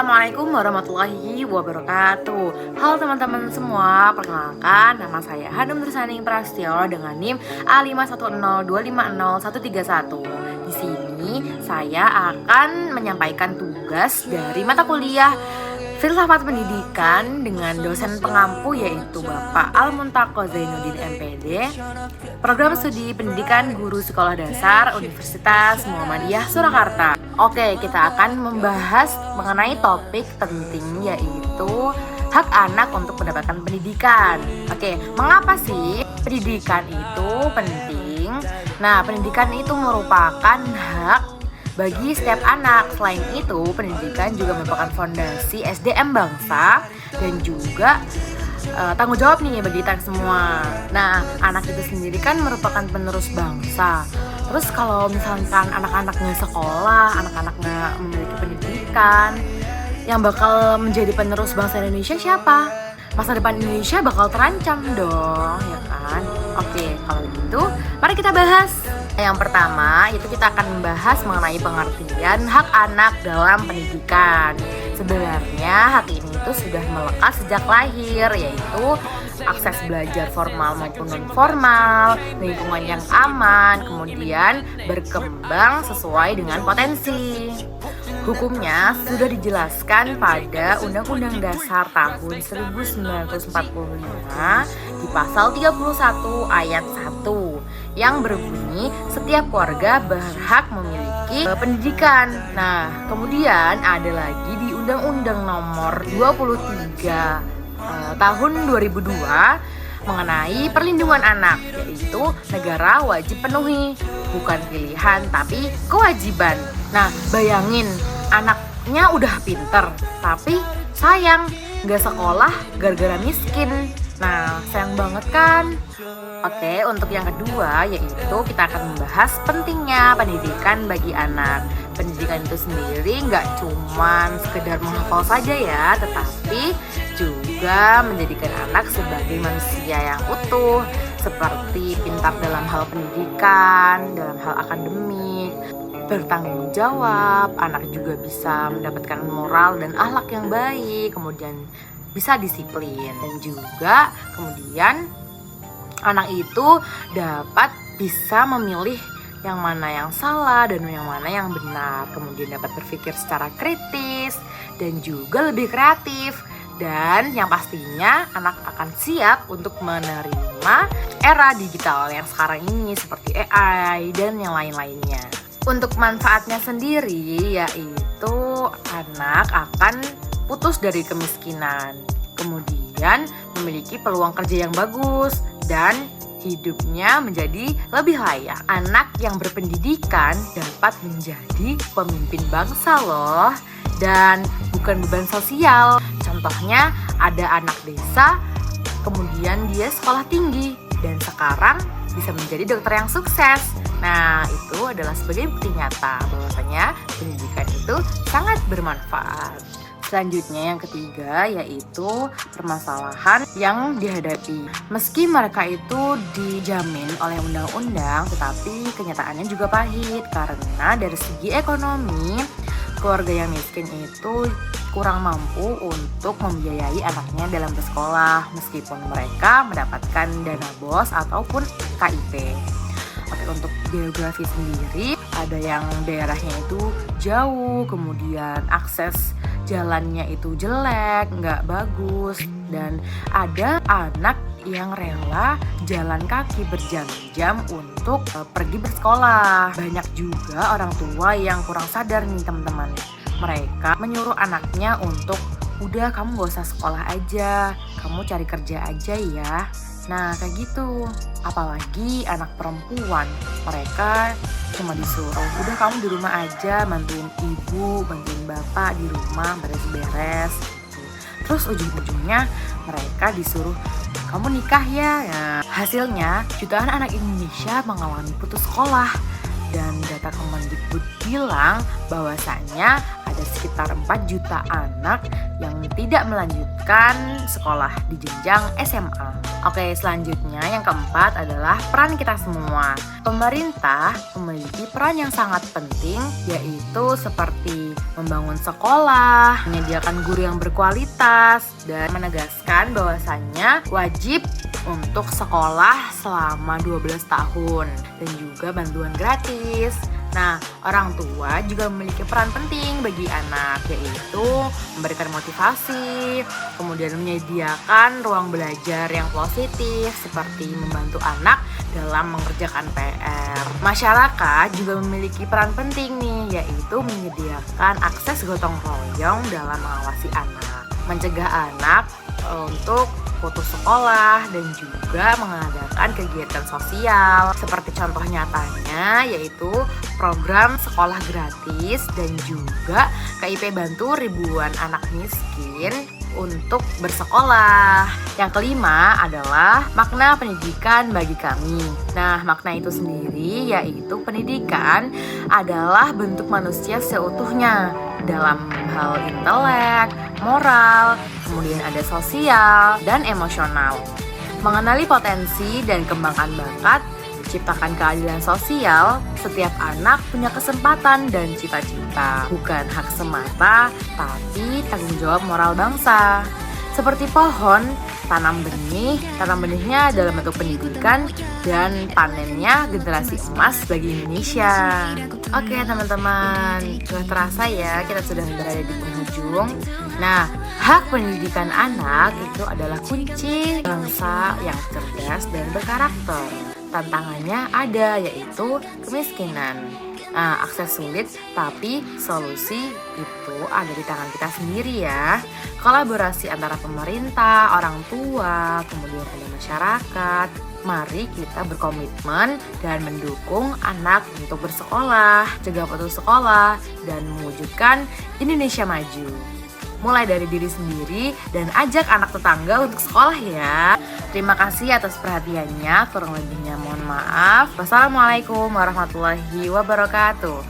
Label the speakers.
Speaker 1: Assalamualaikum warahmatullahi wabarakatuh. Halo teman-teman semua, perkenalkan nama saya Hanum Nursaning Prastyo dengan NIM A5102501131. Di sini saya akan menyampaikan tugas dari mata kuliah Filsafat Pendidikan dengan dosen pengampu yaitu Bapak Al-Muntaqo Zainuddin MPD, Program Studi Pendidikan Guru Sekolah Dasar Universitas Muhammadiyah Surakarta. Oke, kita akan membahas mengenai topik penting yaitu hak anak untuk mendapatkan pendidikan. Oke, mengapa sih pendidikan itu penting? Nah, pendidikan itu merupakan hak bagi setiap anak. Selain itu, pendidikan juga merupakan fondasi SDM bangsa dan juga tanggung jawab nih bagi kita semua. Nah, anak itu sendiri kan merupakan penerus bangsa. Terus kalau misalkan anak-anaknya sekolah, anak-anaknya memiliki pendidikan, yang bakal menjadi penerus bangsa Indonesia siapa? Masa depan Indonesia bakal terancam dong, ya kan? Oke, kalau gitu, mari kita bahas. Yang pertama, itu kita akan membahas mengenai pengertian hak anak dalam pendidikan. Sebenarnya hak ini itu sudah melekat sejak lahir, yaitu akses belajar formal maupun non formal, lingkungan yang aman, kemudian berkembang sesuai dengan potensi. Hukumnya sudah dijelaskan pada Undang-Undang Dasar tahun 1945 di pasal 31 ayat 1 yang berbunyi setiap keluarga berhak memiliki pendidikan. Nah, kemudian ada lagi di Undang-Undang Nomor 23 tahun 2002 mengenai perlindungan anak, yaitu negara wajib penuhi, bukan pilihan tapi kewajiban. Nah, bayangin anaknya udah pinter tapi sayang gak sekolah gara-gara miskin. Nah, sayang banget kan? Oke, untuk yang kedua yaitu kita akan membahas pentingnya pendidikan bagi anak. Pendidikan itu sendiri nggak cuman sekedar menghafal saja ya, tetapi juga menjadikan anak sebagai manusia yang utuh, seperti pintar dalam hal pendidikan, dalam hal akademik, bertanggung jawab. Anak juga bisa mendapatkan moral dan akhlak yang baik, kemudian bisa disiplin, dan juga kemudian anak itu dapat bisa memilih yang mana yang salah dan yang mana yang benar, kemudian dapat berpikir secara kritis dan juga lebih kreatif. Dan yang pastinya anak akan siap untuk menerima era digital yang sekarang ini seperti AI dan yang lain-lainnya. Untuk manfaatnya sendiri yaitu anak akan putus dari kemiskinan, kemudian memiliki peluang kerja yang bagus dan hidupnya menjadi lebih layak. Anak yang berpendidikan dapat menjadi pemimpin bangsa loh, dan bukan beban sosial. Contohnya ada anak desa, kemudian dia sekolah tinggi dan sekarang bisa menjadi dokter yang sukses. Nah, itu adalah sebagai bukti nyata bahwasanya pendidikan itu sangat bermanfaat. Selanjutnya yang ketiga yaitu permasalahan yang dihadapi. Meski mereka itu dijamin oleh undang-undang, tetapi kenyataannya juga pahit karena dari segi ekonomi keluarga yang miskin itu kurang mampu untuk membiayai anaknya dalam bersekolah meskipun mereka mendapatkan dana BOS ataupun KIP. Oke, untuk geografi sendiri ada yang daerahnya itu jauh, kemudian akses jalannya itu jelek, nggak bagus, dan ada anak yang rela jalan kaki berjam-jam untuk pergi bersekolah. Banyak juga orang tua yang kurang sadar nih teman-teman. Mereka menyuruh anaknya untuk udah kamu gak usah sekolah aja, kamu cari kerja aja ya. Nah, kayak gitu. Apalagi anak perempuan, mereka cuma disuruh udah kamu di rumah aja, bantuin ibu, bantuin bapak di rumah beres-beres gitu. Terus ujung-ujungnya mereka disuruh kamu nikah ya. Nah, hasilnya jutaan anak Indonesia mengalami putus sekolah, dan data Kemendikbud bilang bahwasannya ada ada sekitar 4 juta anak yang tidak melanjutkan sekolah di jenjang SMA. Oke, selanjutnya yang keempat adalah peran kita semua. Pemerintah memiliki peran yang sangat penting, yaitu seperti membangun sekolah, menyediakan guru yang berkualitas, dan menegaskan bahwasannya wajib untuk sekolah selama 12 tahun dan juga bantuan gratis. Nah, orang tua juga memiliki peran penting bagi anak, yaitu memberikan motivasi, kemudian menyediakan ruang belajar yang positif, seperti membantu anak dalam mengerjakan PR. Masyarakat juga memiliki peran penting nih, yaitu menyediakan akses gotong royong dalam mengawasi anak, mencegah anak untuk putus sekolah, dan juga mengadakan kegiatan sosial seperti contoh nyatanya yaitu program sekolah gratis dan juga KIP bantu ribuan anak miskin untuk bersekolah. Yang kelima adalah makna pendidikan bagi kami. Nah, makna itu sendiri yaitu pendidikan adalah bentuk manusia seutuhnya dalam hal intelek, moral, kemudian ada sosial dan emosional. Mengenali potensi dan kembangkan bakat, ciptakan keadilan sosial, setiap anak punya kesempatan dan cita-cita, bukan hak semata, tapi tanggung jawab moral bangsa. Seperti pohon, tanam benihnya dalam bentuk pendidikan, dan panennya generasi emas bagi Indonesia. Oke teman-teman, sudah terasa ya kita sudah berada di penghujung. Nah, hak pendidikan anak itu adalah kunci bangsa yang cerdas dan berkarakter. Tantangannya ada, yaitu kemiskinan. Nah, akses sulit, tapi solusi itu ada di tangan kita sendiri ya. Kolaborasi antara pemerintah, orang tua, kemudian ada masyarakat. Mari kita berkomitmen dan mendukung anak untuk bersekolah, cegah putus sekolah, dan mewujudkan Indonesia maju. Mulai dari diri sendiri dan ajak anak tetangga untuk sekolah ya. Terima kasih atas perhatiannya, kurang lebihnya mohon maaf. Wassalamualaikum warahmatullahi wabarakatuh.